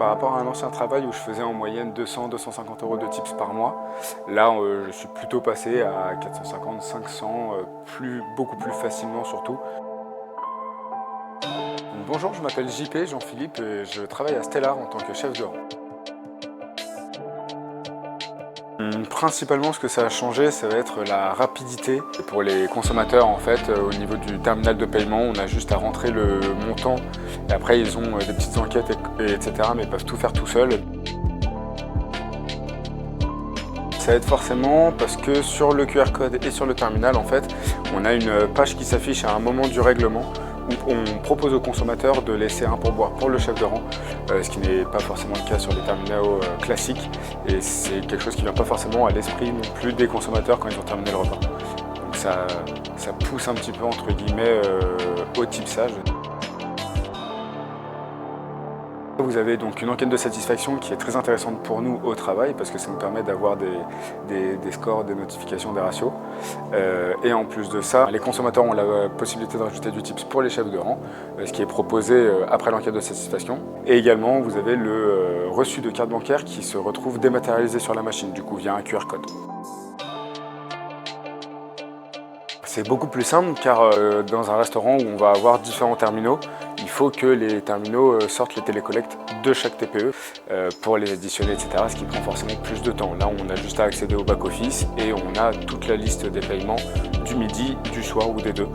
Par rapport à un ancien travail où je faisais en moyenne 200-250 € de tips par mois, là je suis plutôt passé à 450-500, beaucoup plus facilement surtout. Donc, bonjour, je m'appelle JP, Jean-Philippe, et je travaille à Stellar en tant que chef de rang. Principalement, ce que ça a changé, ça va être la rapidité. Pour les consommateurs, en fait, au niveau du terminal de paiement, on a juste à rentrer le montant et après ils ont des petites enquêtes, etc. Mais ils peuvent tout faire tout seuls. Ça aide forcément parce que sur le QR code et sur le terminal, en fait, on a une page qui s'affiche à un moment du règlement où on propose aux consommateurs de laisser un pourboire pour le chef de rang, ce qui n'est pas forcément le cas sur les terminaux classiques. Et c'est quelque chose qui ne vient pas forcément à l'esprit non plus des consommateurs quand ils ont terminé le repas. Donc ça pousse un petit peu entre guillemets au tipsage. Vous avez donc une enquête de satisfaction qui est très intéressante pour nous au travail parce que ça nous permet d'avoir des scores, des notifications, des ratios. Et en plus de ça, les consommateurs ont la possibilité de rajouter du tips pour les chefs de rang, ce qui est proposé après l'enquête de satisfaction. Et également, vous avez le reçu de carte bancaire qui se retrouve dématérialisé sur la machine, du coup via un QR code. C'est beaucoup plus simple car dans un restaurant où on va avoir différents terminaux, il faut que les terminaux sortent les télécollectes de chaque TPE pour les additionner, etc. Ce qui prend forcément plus de temps. Là, on a juste à accéder au back-office et on a toute la liste des paiements du midi, du soir ou des deux.